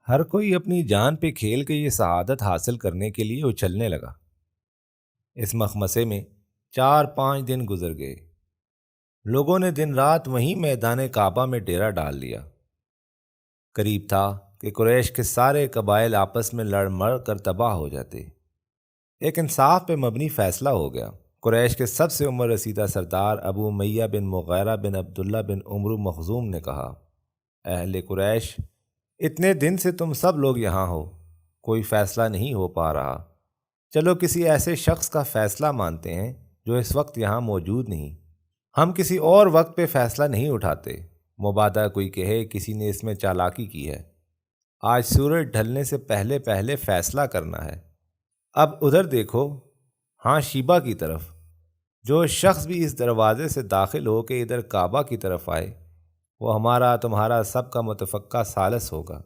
ہر کوئی اپنی جان پہ کھیل کے یہ سعادت حاصل کرنے کے لیے اچھلنے لگا۔ اس مخمسے میں 4 5 دن گزر گئے۔ لوگوں نے دن رات وہیں میدان کعبہ میں ڈیرا ڈال لیا۔ قریب تھا کہ قریش کے سارے قبائل آپس میں لڑ مر کر تباہ ہو جاتے۔ ایک انصاف پہ مبنی فیصلہ ہو گیا۔ قریش کے سب سے عمر رسیدہ سردار ابو امیہ بن مغیرہ بن عبداللہ بن عمرو مخزوم نے کہا، اہل قریش، اتنے دن سے تم سب لوگ یہاں ہو، کوئی فیصلہ نہیں ہو پا رہا۔ چلو کسی ایسے شخص کا فیصلہ مانتے ہیں جو اس وقت یہاں موجود نہیں۔ ہم کسی اور وقت پہ فیصلہ نہیں اٹھاتے۔ مبادہ کوئی کہے کسی نے اس میں چالاکی کی ہے۔ آج سورج ڈھلنے سے پہلے پہلے فیصلہ کرنا ہے۔ اب ادھر دیکھو، ہاں شیبہ کی طرف۔ جو شخص بھی اس دروازے سے داخل ہو کے ادھر کعبہ کی طرف آئے، وہ ہمارا تمہارا سب کا متفقہ ثالث ہوگا۔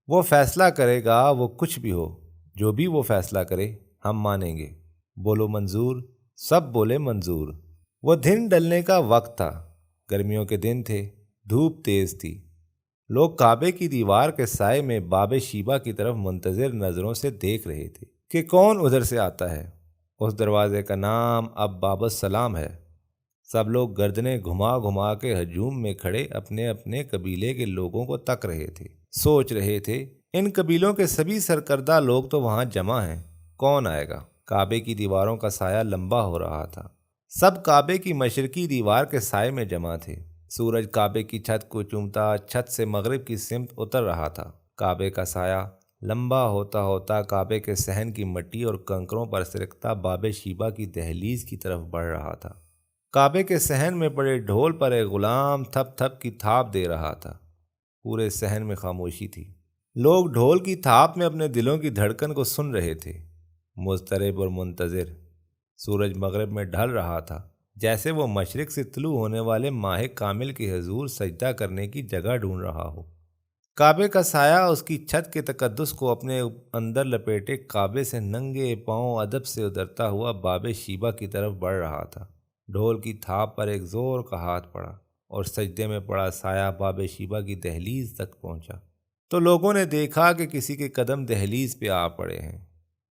وہ فیصلہ کرے گا، وہ کچھ بھی ہو، جو بھی وہ فیصلہ کرے ہم مانیں گے۔ بولو منظور؟ سب بولے منظور۔ وہ دن ڈلنے کا وقت تھا، گرمیوں کے دن تھے، دھوپ تیز تھی۔ لوگ کعبے کی دیوار کے سائے میں باب شیبہ کی طرف منتظر نظروں سے دیکھ رہے تھے کہ کون ادھر سے آتا ہے۔ اس دروازے کا نام اب باب السلام ہے۔ سب لوگ گردنیں گھما گھما کے ہجوم میں کھڑے اپنے اپنے قبیلے کے لوگوں کو تک رہے تھے، سوچ رہے تھے ان قبیلوں کے سبھی سرکردہ لوگ تو وہاں جمع ہیں، کون آئے گا؟ کعبے کی دیواروں کا سایہ لمبا ہو رہا تھا۔ سب کعبے کی مشرقی دیوار کے سائے میں جمع تھے۔ سورج کعبے کی چھت کو چومتا چھت سے مغرب کی سمت اتر رہا تھا۔ کعبے کا سایہ لمبا ہوتا ہوتا کعبے کے صحن کی مٹی اور کنکروں پر سرکتا باب شیبہ کی دہلیز کی طرف بڑھ رہا تھا۔ کعبے کے صحن میں پڑے ڈھول پر ایک غلام تھپ تھپ کی تھاپ دے رہا تھا۔ پورے صحن میں خاموشی تھی۔ لوگ ڈھول کی تھاپ میں اپنے دلوں کی دھڑکن کو سن رہے تھے، مضطرب اور منتظر۔ سورج مغرب میں ڈھل رہا تھا، جیسے وہ مشرق سے طلوع ہونے والے ماہ کامل کے حضور سجدہ کرنے کی جگہ ڈھونڈ رہا ہو۔ کعبے کا سایہ اس کی چھت کے تقدس کو اپنے اندر لپیٹے کعبے سے ننگے پاؤں ادب سے اترتا ہوا باب شیبہ کی طرف بڑھ رہا تھا۔ ڈھول کی تھاپ پر ایک زور کا ہاتھ پڑا اور سجدے میں پڑا سایہ باب شیبہ کی دہلیز تک پہنچا تو لوگوں نے دیکھا کہ کسی کے قدم دہلیز پہ آ پڑے ہیں۔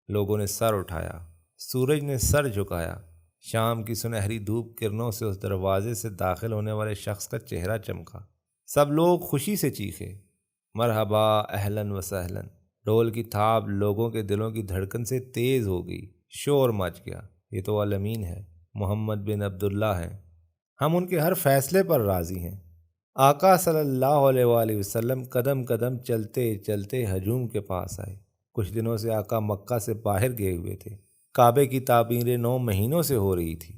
لوگوں نے سر اٹھایا، سورج نے سر جھکایا۔ شام کی سنہری دھوپ کرنوں سے اس دروازے سے داخل ہونے والے شخص کا چہرہ چمکا۔ سب لوگ خوشی سے چیخے، مرحبا، اہلاً و سہلاً۔ ڈھول کی تھاپ لوگوں کے دلوں کی دھڑکن سے تیز ہو گئی، شور مچ گیا۔ یہ تو الامین ہے، محمد بن عبداللہ ہیں، ہم ان کے ہر فیصلے پر راضی ہیں۔ آقا صلی اللہ علیہ وآلہ وسلم قدم قدم چلتے چلتے ہجوم کے پاس آئے۔ کچھ دنوں سے آقا مکہ سے باہر گئے ہوئے تھے۔ کعبے کی تعمیر 9 مہینوں سے ہو رہی تھی۔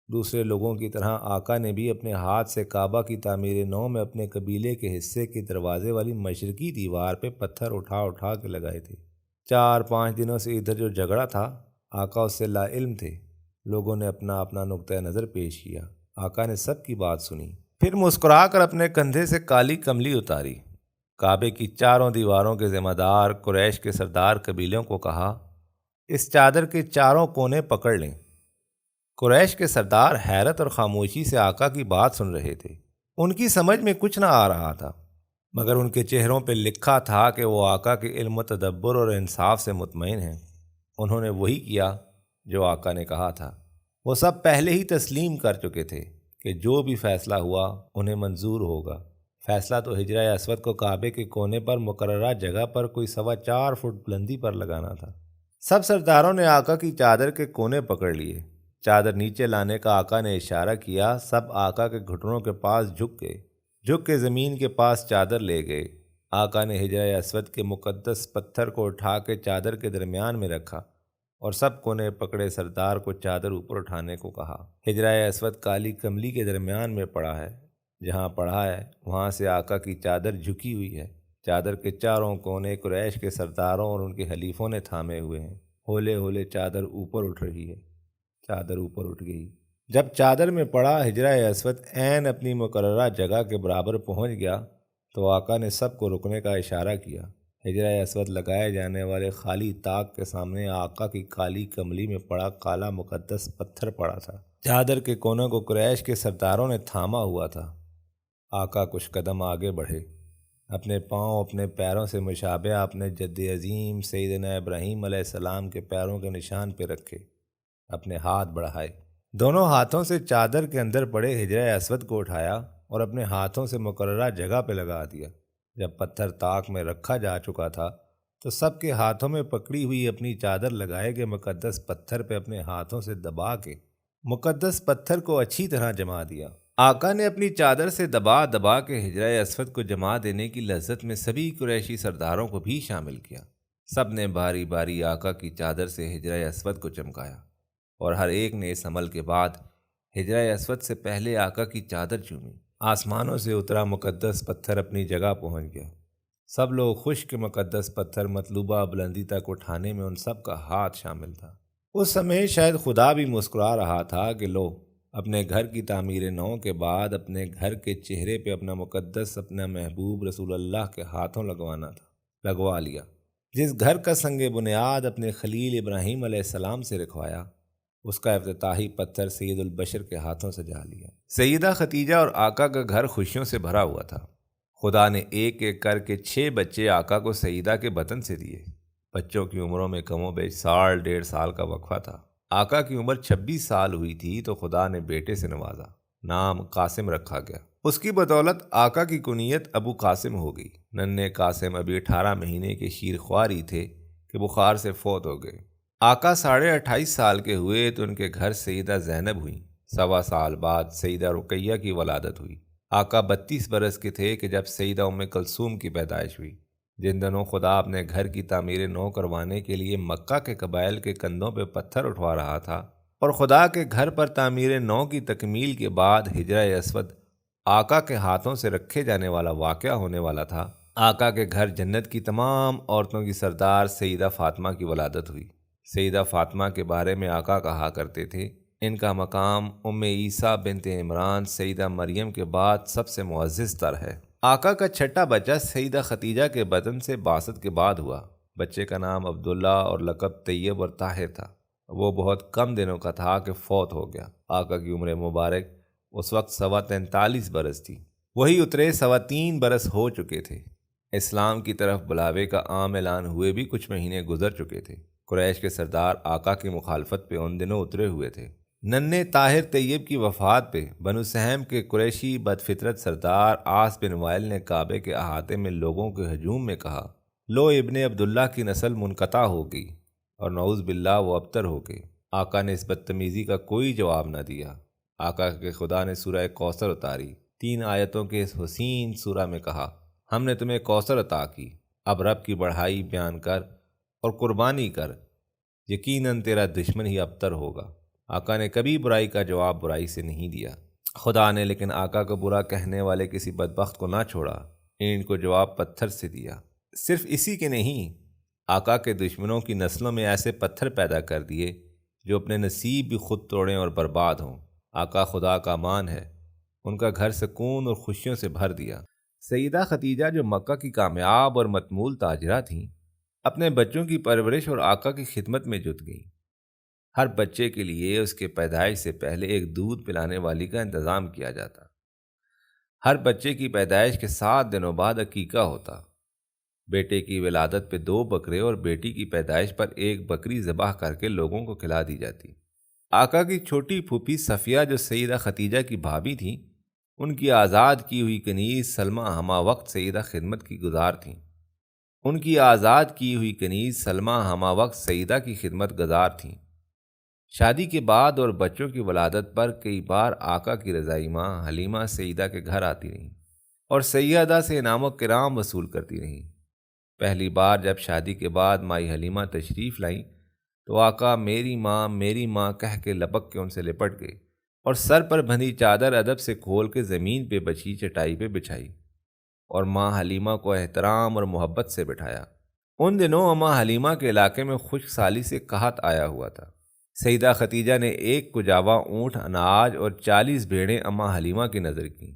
دوسرے لوگوں کی طرح آقا نے بھی اپنے ہاتھ سے کعبہ کی تعمیر 9 میں اپنے قبیلے کے حصے کے دروازے والی مشرقی دیوار پہ پتھر اٹھا اٹھا کے لگائے تھے۔ 4 5 دنوں سے ادھر جو جھگڑا تھا، آقا اس سے لا علم تھے۔ لوگوں نے اپنا اپنا نقطۂ نظر پیش کیا۔ آقا نے سب کی بات سنی، پھر مسکرا کر اپنے کندھے سے کالی کملی اتاری۔ کعبے کی چاروں دیواروں کے ذمہ دار قریش کے سردار قبیلوں کو کہا، اس چادر کے چاروں کونے پکڑ لیں۔ قریش کے سردار حیرت اور خاموشی سے آقا کی بات سن رہے تھے۔ ان کی سمجھ میں کچھ نہ آ رہا تھا، مگر ان کے چہروں پہ لکھا تھا کہ وہ آقا کے علم و تدبر اور انصاف سے مطمئن ہیں۔ انہوں نے وہی کیا جو آقا نے کہا تھا۔ وہ سب پہلے ہی تسلیم کر چکے تھے کہ جو بھی فیصلہ ہوا انہیں منظور ہوگا۔ فیصلہ تو حجرہ اسود کو کعبے کے کونے پر مقررہ جگہ پر کوئی 4.25 فٹ بلندی پر لگانا تھا۔ سب سرداروں نے آقا کی چادر کے کونے پکڑ لیے۔ چادر نیچے لانے کا آقا نے اشارہ کیا۔ سب آقا کے گھٹنوں کے پاس جھک گئے، جھک کے زمین کے پاس چادر لے گئے۔ آقا نے حجرہ اسود کے مقدس پتھر کو اٹھا کے چادر کے درمیان میں رکھا اور سب کونے پکڑے سردار کو چادر اوپر اٹھانے کو کہا۔ حجرہ اسود کالی کملی کے درمیان میں پڑا ہے۔ جہاں پڑا ہے وہاں سے آقا کی چادر جھکی ہوئی ہے۔ چادر کے چاروں کونے قریش کے سرداروں اور ان کے حلیفوں نے تھامے ہوئے ہیں۔ ہولے ہولے چادر اوپر اٹھ رہی ہے۔ چادر اوپر اٹھ گئی۔ جب چادر میں پڑا ہجرہ اسود عین اپنی مقررہ جگہ کے برابر پہنچ گیا تو آقا نے سب کو رکنے کا اشارہ کیا۔ ہجرہ اسود لگائے جانے والے خالی طاق کے سامنے آقا کی کالی کملی میں پڑا کالا مقدس پتھر پڑا تھا۔ چادر کے کونوں کو قریش کے سرداروں نے تھاما ہوا تھا۔ آقا کچھ قدم آگے بڑھے، اپنے پاؤں اپنے پیروں سے مشابہ اپنے جد عظیم سیدنا ابراہیم علیہ السلام کے پیروں کے نشان پہ رکھے، اپنے ہاتھ بڑھائے، دونوں ہاتھوں سے چادر کے اندر پڑے حجرہ اسود کو اٹھایا اور اپنے ہاتھوں سے مقررہ جگہ پہ لگا دیا۔ جب پتھر طاق میں رکھا جا چکا تھا تو سب کے ہاتھوں میں پکڑی ہوئی اپنی چادر لگائے گئے مقدس پتھر پہ اپنے ہاتھوں سے دبا کے مقدس پتھر کو اچھی طرح جما دیا۔ آقا نے اپنی چادر سے دبا دبا کے حجرہ اسود کو جما دینے کی لذت میں سبھی قریشی سرداروں کو بھی شامل کیا۔ سب نے باری باری آقا کی چادر سے حجرہ اسود کو چمکایا اور ہر ایک نے اس عمل کے بعد حجرہ اسود سے پہلے آقا کی چادر چومی۔ آسمانوں سے اترا مقدس پتھر اپنی جگہ پہنچ گیا۔ سب لوگ خوش کہ مقدس پتھر مطلوبہ بلندی تک اٹھانے میں ان سب کا ہاتھ شامل تھا۔ اس سمے شاید خدا بھی مسکرا رہا تھا کہ لو، اپنے گھر کی تعمیر نو کے بعد اپنے گھر کے چہرے پہ اپنا مقدس اپنا محبوب رسول اللہ کے ہاتھوں لگوانا تھا، لگوا لیا۔ جس گھر کا سنگ بنیاد اپنے خلیل ابراہیم علیہ السلام سے رکھوایا، اس کا افتتاحی پتھر سید البشر کے ہاتھوں سے جا لیا۔ سیدہ ختیجہ اور آقا کا گھر خوشیوں سے بھرا ہوا تھا۔ خدا نے ایک ایک کر کے 6 بچے آقا کو سیدہ کے بطن سے دیے۔ بچوں کی عمروں میں کم و بیش 1.5 سال کا وقفہ تھا۔ آقا کی عمر 26 سال ہوئی تھی تو خدا نے بیٹے سے نوازا، نام قاسم رکھا گیا۔ اس کی بدولت آقا کی کنیت ابو قاسم ہو گئی۔ ننھے قاسم ابھی 18 مہینے کے شیر خوار ہی تھے کہ بخار سے فوت ہو گئے۔ آقا 28.5 سال کے ہوئے تو ان کے گھر سیدہ زینب ہوئیں۔ 1.25 سال بعد سیدہ رقیہ کی ولادت ہوئی۔ آقا 32 برس کے تھے کہ جب سیدہ ام کلثوم کی پیدائش ہوئی۔ جن دنوں خدا اپنے گھر کی تعمیر نو کروانے کے لیے مکہ کے قبائل کے کندھوں پہ پتھر اٹھوا رہا تھا اور خدا کے گھر پر تعمیر نو کی تکمیل کے بعد حجرہ اسود آقا کے ہاتھوں سے رکھے جانے والا واقعہ ہونے والا تھا، آقا کے گھر جنت کی تمام عورتوں کی سردار سیدہ فاطمہ کی ولادت ہوئی۔ سیدہ فاطمہ کے بارے میں آقا کہا کرتے تھے، ان کا مقام ام عیسیٰ بنت عمران سیدہ مریم کے بعد سب سے معزز تر ہے۔ آقا کا چھٹا بچہ سیدہ ختیجہ کے بطن سے بعثت کے بعد ہوا۔ بچے کا نام عبداللہ اور لقب طیب اور طاہر تھا۔ وہ بہت کم دنوں کا تھا کہ فوت ہو گیا۔ آقا کی عمر مبارک اس وقت 43 برس تھی۔ وہی اترے 3.25 برس ہو چکے تھے۔ اسلام کی طرف بلاوے کا عام اعلان ہوئے بھی کچھ مہینے گزر چکے تھے۔ قریش کے سردار آقا کی مخالفت پہ ان دنوں اترے ہوئے تھے۔ ننھے طاہر طیب کی وفات پہ بنو سہم کے قریشی بدفطرت سردار عاص بن وائل نے کعبے کے احاطے میں لوگوں کے ہجوم میں کہا، لو ابن عبداللہ کی نسل منقطع ہو گئی اور نعوذ باللہ وہ ابتر ہو گئے۔ آقا نے اس بدتمیزی کا کوئی جواب نہ دیا۔ آقا کے خدا نے سورہ کوثر اتاری۔ 3 آیتوں کے اس حسین سورہ میں کہا، ہم نے تمہیں کوثر عطا کی، اب رب کی بڑھائی بیان کر اور قربانی کر، یقیناً تیرا دشمن ہی ابتر ہوگا۔ آقا نے کبھی برائی کا جواب برائی سے نہیں دیا۔ خدا نے لیکن آقا کو برا کہنے والے کسی بدبخت کو نہ چھوڑا، ان کو جواب پتھر سے دیا۔ صرف اسی کے نہیں، آقا کے دشمنوں کی نسلوں میں ایسے پتھر پیدا کر دیے جو اپنے نصیب بھی خود توڑیں اور برباد ہوں۔ آقا خدا کا امان ہے، ان کا گھر سکون اور خوشیوں سے بھر دیا۔ سیدہ ختیجہ جو مکہ کی کامیاب اور متمول تاجرہ تھیں، اپنے بچوں کی پرورش اور آقا کی خدمت میں جٹ گئیں۔ ہر بچے کے لیے اس کے پیدائش سے پہلے ایک دودھ پلانے والی کا انتظام کیا جاتا۔ ہر بچے کی پیدائش کے 7 دنوں بعد عقیقہ ہوتا۔ بیٹے کی ولادت پہ 2 بکرے اور بیٹی کی پیدائش پر 1 بکری ذبح کر کے لوگوں کو کھلا دی جاتی۔ آقا کی چھوٹی پھوپھی صفیہ جو سیدہ ختیجہ کی بھابی تھیں، ان کی آزاد کی ہوئی کنیز سلمہ ہمہ وقت سیدہ خدمت کی گزار تھیں۔ ان کی آزاد کی ہوئی کنیز سلمہ ہمہ وقت سیدہ کی خدمت گزار تھیں۔ شادی کے بعد اور بچوں کی ولادت پر کئی بار آقا کی رضائی ماں حلیمہ سیدہ کے گھر آتی رہیں اور سیدہ سے انعام و کرام وصول کرتی رہیں۔ پہلی بار جب شادی کے بعد مائی حلیمہ تشریف لائیں تو آقا میری ماں کہہ کے لپک کے ان سے لپٹ گئے اور سر پر بندھی چادر ادب سے کھول کے زمین پہ بچھی چٹائی پہ بچھائی اور ماں حلیمہ کو احترام اور محبت سے بٹھایا۔ ان دنوں اماں حلیمہ کے علاقے میں خشک سالی سے قحط آیا ہوا تھا۔ سیدہ ختیجہ نے 1 کجاوا اونٹ اناج اور 40 بھیڑیں اماں حلیمہ کی نظر کیں۔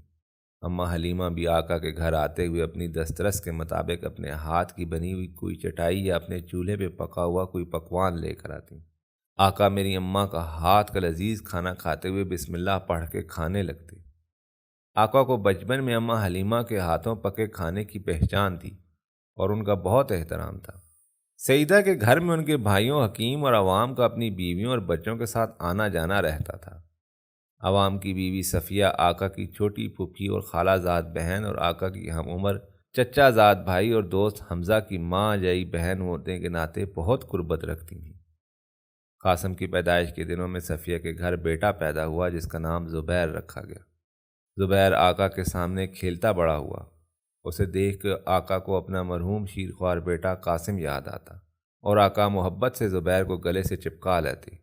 اماں حلیمہ بھی آقا کے گھر آتے ہوئے اپنی دسترس کے مطابق اپنے ہاتھ کی بنی ہوئی کوئی چٹائی یا اپنے چولہے پہ پکا ہوا کوئی پکوان لے کر آتی۔ آقا میری اماں کا ہاتھ کا لذیذ کھانا کھاتے ہوئے بسم اللہ پڑھ کے کھانے لگتے۔ آقا کو بچپن میں اماں حلیمہ کے ہاتھوں پکے کھانے کی پہچان تھی اور ان کا بہت احترام تھا۔ سیدہ کے گھر میں ان کے بھائیوں حکیم اور عوام کا اپنی بیویوں اور بچوں کے ساتھ آنا جانا رہتا تھا۔ عوام کی بیوی صفیہ آقا کی چھوٹی پھوپھی اور خالہ زاد بہن اور آقا کی ہم عمر چچا زاد بھائی اور دوست حمزہ کی ماں جئی بہن ہونے کے ناطے بہت قربت رکھتی تھیں۔ قاسم کی پیدائش کے دنوں میں صفیہ کے گھر بیٹا پیدا ہوا جس کا نام زبیر رکھا گیا۔ زبیر آقا کے سامنے کھیلتا بڑا ہوا۔ اسے دیکھ کر آقا کو اپنا مرحوم شیرخوار بیٹا قاسم یاد آتا اور آقا محبت سے زبیر کو گلے سے چپکا لیتے۔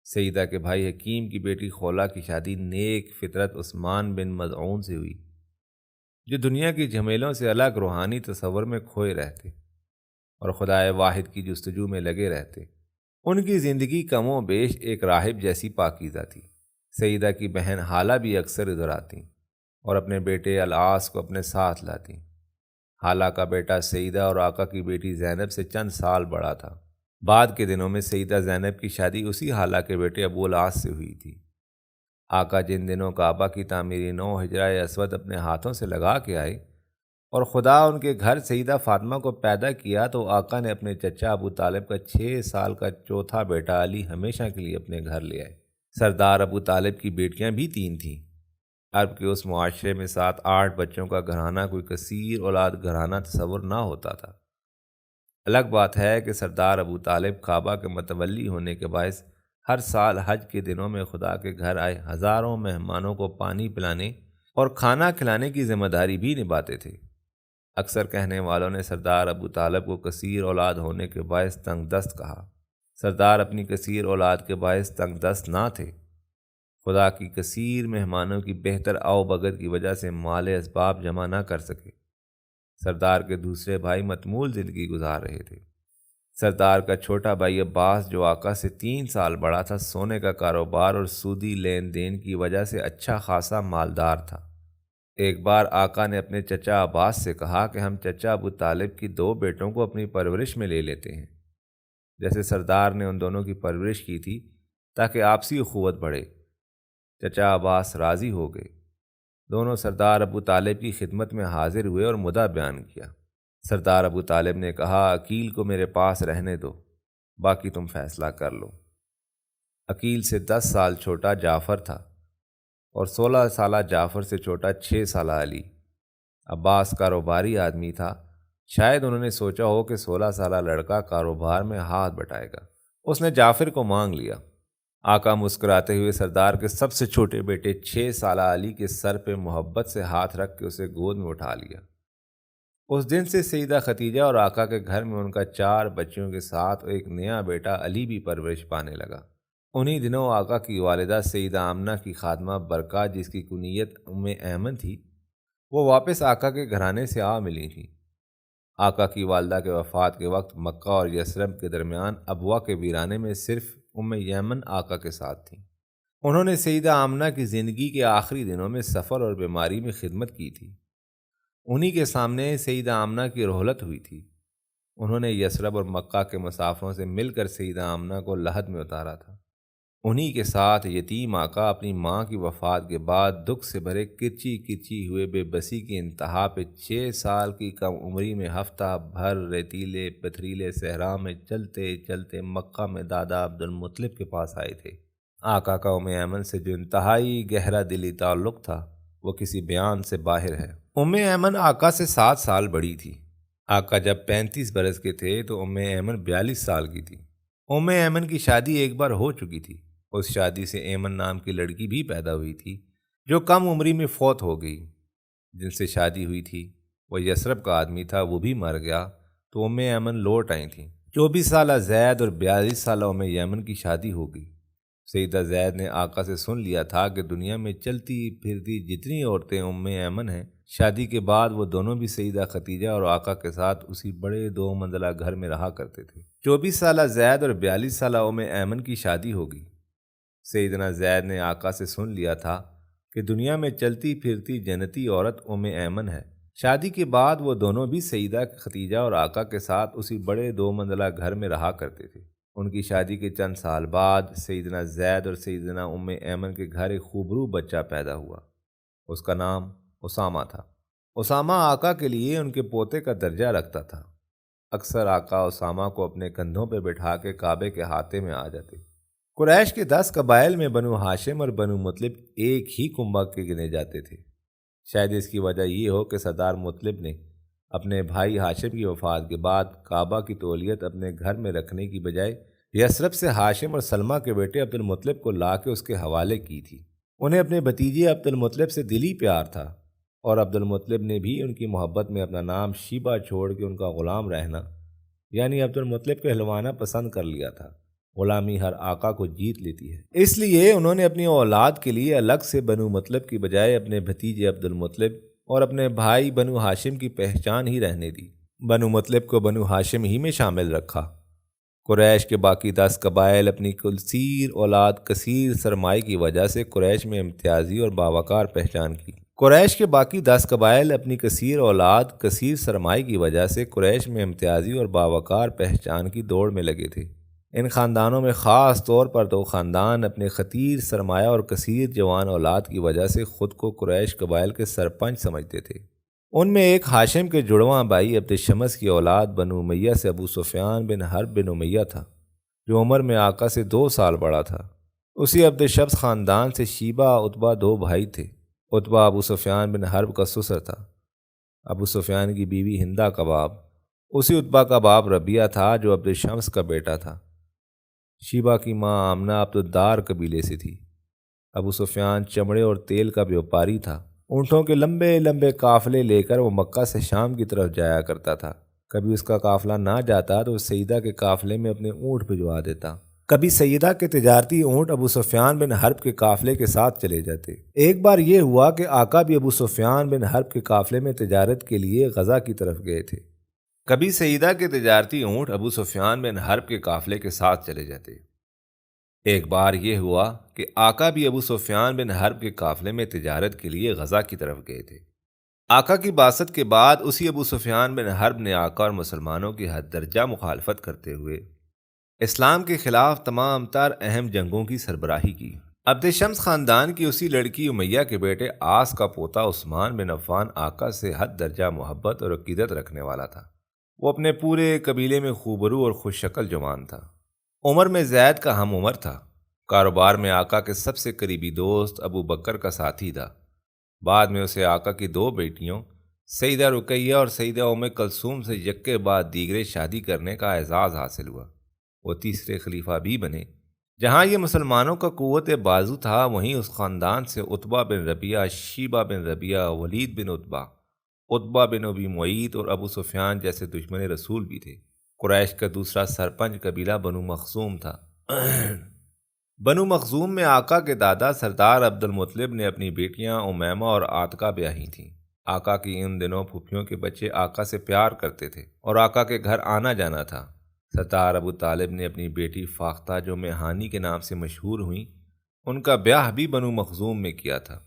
سیدہ کے بھائی حکیم کی بیٹی خولہ کی شادی نیک فطرت عثمان بن مظعون سے ہوئی، جو دنیا کی جھمیلوں سے الگ روحانی تصور میں کھوئے رہتے اور خدائے واحد کی جستجو میں لگے رہتے۔ ان کی زندگی کم و بیش ایک راہب جیسی پاکیزہ تھی۔ سیدہ کی بہن حالہ بھی اکثر ادھر آتی اور اپنے بیٹے العاص کو اپنے ساتھ لاتی۔ حالہ کا بیٹا سیدہ اور آقا کی بیٹی زینب سے چند سال بڑا تھا۔ بعد کے دنوں میں سیدہ زینب کی شادی اسی حالہ کے بیٹے ابو العاص سے ہوئی تھی۔ آقا جن دنوں کعبہ کی تعمیری نو حجرہ اسود اپنے ہاتھوں سے لگا کے آئے اور خدا ان کے گھر سیدہ فاطمہ کو پیدا کیا تو آقا نے اپنے چچا ابو طالب کا 6 سال کا چوتھا بیٹا علی ہمیشہ کے لیے اپنے گھر لے آئے۔ سردار ابو طالب کی بیٹیاں بھی 3 تھیں۔ عرب کے اس معاشرے میں 7-8 بچوں کا گھرانہ کوئی کثیر اولاد گھرانہ تصور نہ ہوتا تھا۔ الگ بات ہے کہ سردار ابو طالب کعبہ کے متولی ہونے کے باعث ہر سال حج کے دنوں میں خدا کے گھر آئے ہزاروں مہمانوں کو پانی پلانے اور کھانا کھلانے کی ذمہ داری بھی نبھاتے تھے۔ اکثر کہنے والوں نے سردار ابو طالب کو کثیر اولاد ہونے کے باعث تنگ دست کہا۔ سردار اپنی کثیر اولاد کے باعث تنگ دست نہ تھے، خدا کی کثیر مہمانوں کی بہتر آؤ بگت کی وجہ سے مال اسباب جمع نہ کر سکے۔ سردار کے دوسرے بھائی متمول زندگی گزار رہے تھے۔ سردار کا چھوٹا بھائی عباس جو آقا سے 3 سال بڑا تھا، سونے کا کاروبار اور سودی لین دین کی وجہ سے اچھا خاصا مالدار تھا۔ ایک بار آقا نے اپنے چچا عباس سے کہا کہ ہم چچا ابو طالب کی 2 بیٹوں کو اپنی پرورش میں لے لیتے ہیں، جیسے سردار نے ان دونوں کی پرورش کی تھی، تاکہ آپسی اخوت بڑھے۔ چچا عباس راضی ہو گئے۔ دونوں سردار ابو طالب کی خدمت میں حاضر ہوئے اور مدعا بیان کیا۔ سردار ابو طالب نے کہا، عقیل کو میرے پاس رہنے دو، باقی تم فیصلہ کر لو۔ عقیل سے 10 سال چھوٹا جعفر تھا اور 16 سالہ جعفر سے چھوٹا 6 سالہ علی۔ عباس کاروباری آدمی تھا، شاید انہوں نے سوچا ہو کہ 16 سالہ لڑکا کاروبار میں ہاتھ بٹائے گا۔ اس نے جعفر کو مانگ لیا۔ آقا مسکراتے ہوئے سردار کے سب سے چھوٹے بیٹے 6 سالہ علی کے سر پہ محبت سے ہاتھ رکھ کے اسے گود میں اٹھا لیا۔ اس دن سے سیدہ ختیجہ اور آقا کے گھر میں ان کا 4 بچیوں کے ساتھ ایک نیا بیٹا علی بھی پرورش پانے لگا۔ انہی دنوں آقا کی والدہ سیدہ آمنہ کی خادمہ برکہ، جس کی کنیت ام ایمن تھی، وہ واپس آقا کے گھرانے سے آ ملی تھیں۔ آقا کی والدہ کے وفات کے وقت مکہ اور یثرب کے درمیان ابوا کے ویرانے میں صرف ام ایمن آقا کے ساتھ تھیں۔ انہوں نے سیدہ آمنہ کی زندگی کے آخری دنوں میں سفر اور بیماری میں خدمت کی تھی۔ انہی کے سامنے سیدہ آمنہ کی رحلت ہوئی تھی۔ انہوں نے یثرب اور مکہ کے مسافروں سے مل کر سیدہ آمنہ کو لحد میں اتارا تھا۔ انہی کے ساتھ یتیم آقا اپنی ماں کی وفات کے بعد دکھ سے بھرے کرچی کرچی ہوئے بے بسی کی انتہا پہ 6 سال کی کم عمری میں ہفتہ بھر ریتیلے پتھریلے صحرا میں چلتے چلتے مکہ میں دادا عبد المطلب کے پاس آئے تھے۔ آقا کا ام ایمن سے جو انتہائی گہرا دلی تعلق تھا وہ کسی بیان سے باہر ہے۔ ام ایمن آقا سے 7 سال بڑی تھی۔ آقا جب 35 برس کے تھے تو ام ایمن 42 سال کی تھی۔ ام ایمن کی شادی ایک بار ہو چکی تھی۔ اس شادی سے ایمن نام کی لڑکی بھی پیدا ہوئی تھی جو کم عمری میں فوت ہو گئی۔ جن سے شادی ہوئی تھی وہ یثرب کا آدمی تھا، وہ بھی مر گیا تو ام ایمن لوٹ آئی تھیں۔ 24 سالہ زید اور 42 سالہ ام ایمن کی شادی ہو گئی۔ سیدہ زید نے آقا سے سن لیا تھا کہ دنیا میں چلتی پھرتی جتنی عورتیں ام ایمن ہیں، شادی کے بعد وہ دونوں بھی سیدہ ختیجہ اور آقا کے ساتھ اسی بڑے 2 منزلہ گھر میں رہا کرتے تھے۔ 24 سالہ زید اور 42 سالہ ام ایمن کی شادی ہو گئی۔ سیدنا زید نے آقا سے سن لیا تھا کہ دنیا میں چلتی پھرتی جنتی عورت ام ایمن ہے۔ شادی کے بعد وہ دونوں بھی سیدہ ختیجہ اور آقا کے ساتھ اسی بڑے 2 منزلہ گھر میں رہا کرتے تھے۔ ان کی شادی کے چند سال بعد سیدنا زید اور سیدنا ام ایمن کے گھر ایک خوبرو بچہ پیدا ہوا۔ اس کا نام اسامہ تھا۔ اسامہ آقا کے لیے ان کے پوتے کا درجہ رکھتا تھا۔ اکثر آقا اسامہ کو اپنے کندھوں پہ بٹھا کے کعبے کے احاطے میں آ جاتے۔ قریش کے 10 قبائل میں بنو ہاشم اور بنو مطلب ایک ہی کنبہ کے گنے جاتے تھے۔ شاید اس کی وجہ یہ ہو کہ سردار مطلب نے اپنے بھائی ہاشم کی وفات کے بعد کعبہ کی تولیت اپنے گھر میں رکھنے کی بجائے یثرب سے ہاشم اور سلمہ کے بیٹے عبد المطلب کو لا کے اس کے حوالے کی تھی۔ انہیں اپنے بھتیجے عبد المطلب سے دلی پیار تھا اور عبد المطلب نے بھی ان کی محبت میں اپنا نام شیبہ چھوڑ کے ان کا غلام رہنا یعنی عبد المطلب کہلوانا پسند کر لیا تھا۔ غلامی ہر آقا کو جیت لیتی ہے، اس لیے انہوں نے اپنی اولاد کے لیے الگ سے بنو مطلب کی بجائے اپنے بھتیجے عبد المطلب اور اپنے بھائی بنو ہاشم کی پہچان ہی رہنے دی۔ بنو مطلب کو بنو ہاشم ہی میں شامل رکھا۔ قریش کے باقی 10 قبائل اپنی کثیر اولاد کثیر سرمائی کی وجہ سے قریش میں امتیازی اور باوقار پہچان کی۔ قریش کے باقی 10 قبائل اپنی کثیر اولاد کثیر سرمائی کی وجہ سے قریش میں امتیازی اور باوقار پہچان کی دوڑ میں لگے تھے۔ ان خاندانوں میں خاص طور پر دو خاندان اپنے خطیر سرمایہ اور کثیر جوان اولاد کی وجہ سے خود کو قریش قبائل کے سرپنچ سمجھتے تھے۔ ان میں ایک ہاشم کے جڑواں بھائی عبد شمس کی اولاد بنو امیہ سے ابو سفیان بن حرب بن امیہ تھا، جو عمر میں آقا سے 2 سال بڑا تھا۔ اسی عبد شمس خاندان سے شیبہ عتبہ 2 بھائی تھے۔ عتبہ ابو سفیان بن حرب کا سسر تھا۔ ابو سفیان کی بیوی ہندہ کا باپ اسی عتبہ کا باپ ربیعہ تھا جو عبد شمس کا بیٹا تھا۔ شیبہ کی ماں آمنہ عبد الدار قبیلے سے تھی۔ ابو سفیان چمڑے اور تیل کا بیوپاری تھا۔ اونٹوں کے لمبے لمبے قافلے لے کر وہ مکہ سے شام کی طرف جایا کرتا تھا۔ کبھی اس کا قافلہ نہ جاتا تو وہ سیدہ کے قافلے میں اپنے اونٹ بھجوا دیتا۔ کبھی سیدہ کے تجارتی اونٹ ابو سفیان بن حرب کے قافلے کے ساتھ چلے جاتے۔ ایک بار یہ ہوا کہ آقا بھی ابو سفیان بن حرب کے قافلے میں تجارت کے لیے غزہ کی طرف گئے تھے۔ کبھی سیدہ کے تجارتی اونٹ ابو سفیان بن حرب کے قافلے کے ساتھ چلے جاتے۔ ایک بار یہ ہوا کہ آقا بھی ابو سفیان بن حرب کے قافلے میں تجارت کے لیے غزہ کی طرف گئے تھے۔ آقا کی بعثت کے بعد اسی ابو سفیان بن حرب نے آقا اور مسلمانوں کی حد درجہ مخالفت کرتے ہوئے اسلام کے خلاف تمام تر اہم جنگوں کی سربراہی کی۔ عبد شمس خاندان کی اسی لڑکی امیہ کے بیٹے آس کا پوتا عثمان بن عفان آقا سے حد درجہ محبت اور عقیدت رکھنے والا تھا۔ وہ اپنے پورے قبیلے میں خوبرو اور خوش شکل جوان تھا۔ عمر میں زید کا ہم عمر تھا۔ کاروبار میں آقا کے سب سے قریبی دوست ابو بکر کا ساتھی تھا۔ بعد میں اسے آقا کی 2 بیٹیوں سیدہ رقیہ اور سیدہ ام کلثوم سے یکے بعد دیگرے شادی کرنے کا اعزاز حاصل ہوا۔ وہ تیسرے خلیفہ بھی بنے۔ جہاں یہ مسلمانوں کا قوت بازو تھا، وہیں اس خاندان سے عتبہ بن ربیعہ، شیبہ بن ربیعہ، ولید بن عتبہ، عتبہ بن ابی معیط اور ابو سفیان جیسے دشمن رسول بھی تھے۔ قریش کا دوسرا سرپنچ قبیلہ بنو مخزوم تھا۔ بنو مخزوم میں آقا کے دادا سردار عبد المطلب نے اپنی بیٹیاں امیمہ اور عاتقہ بیاہی تھیں۔ آقا کی ان دنوں پھوپھیوں کے بچے آقا سے پیار کرتے تھے اور آقا کے گھر آنا جانا تھا۔ سردار ابو طالب نے اپنی بیٹی فاختہ جو میہانی کے نام سے مشہور ہوئیں، ان کا بیاہ بھی بنو مخزوم میں کیا تھا۔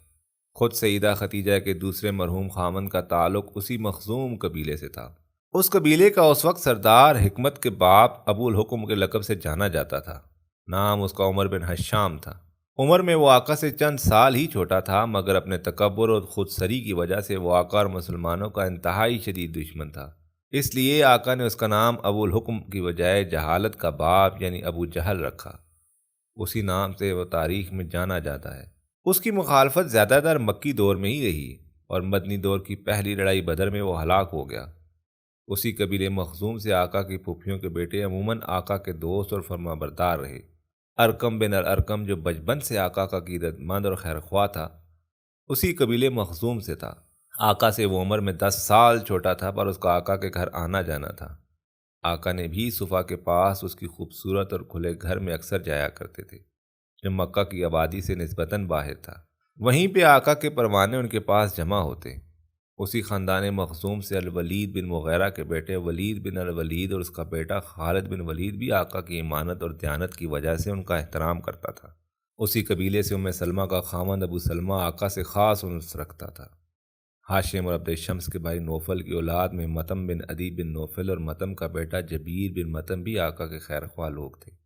خود سیدہ ختیجہ کے دوسرے مرحوم خامن کا تعلق اسی مخزوم قبیلے سے تھا۔ اس قبیلے کا اس وقت سردار حکمت کے باپ ابو الحکم کے لقب سے جانا جاتا تھا۔ نام اس کا عمر بن حشام تھا۔ عمر میں وہ آقا سے چند سال ہی چھوٹا تھا، مگر اپنے تکبر اور خود سری کی وجہ سے وہ آقا اور مسلمانوں کا انتہائی شدید دشمن تھا۔ اس لیے آقا نے اس کا نام ابو الحکم کی بجائے جہالت کا باپ یعنی ابو جہل رکھا۔ اسی نام سے وہ تاریخ میں جانا جاتا ہے۔ اس کی مخالفت زیادہ تر مکی دور میں ہی رہی اور مدنی دور کی پہلی لڑائی بدر میں وہ ہلاک ہو گیا۔ اسی قبیلے مخزوم سے آقا کی پھوپھیوں کے بیٹے عموماً آقا کے دوست اور فرما بردار رہے۔ ارقم بن الارقم جو بچپن سے آقا کا عقیدت مند اور خیر خواہ تھا، اسی قبیلے مخزوم سے تھا۔ آقا سے وہ عمر میں 10 سال چھوٹا تھا، پر اس کا آقا کے گھر آنا جانا تھا۔ آقا نے بھی صفا کے پاس اس کی خوبصورت اور کھلے گھر میں اکثر جایا کرتے تھے، جو مکہ کی آبادی سے نسبتاً باہر تھا۔ وہیں پہ آقا کے پروانے ان کے پاس جمع ہوتے۔ اسی خاندان مخزوم سے الولید بن مغیرہ کے بیٹے ولید بن الولید اور اس کا بیٹا خالد بن ولید بھی آقا کی ایمانت اور دیانت کی وجہ سے ان کا احترام کرتا تھا۔ اسی قبیلے سے ام سلمہ کا خاوند ابو سلمہ آقا سے خاص انس رکھتا تھا۔ ہاشم اور عبد شمس کے بھائی نوفل کی اولاد میں متم بن عدی بن نوفل اور متم کا بیٹا جبیر بن متم بھی آقا کے خیر خواہ لوگ تھے۔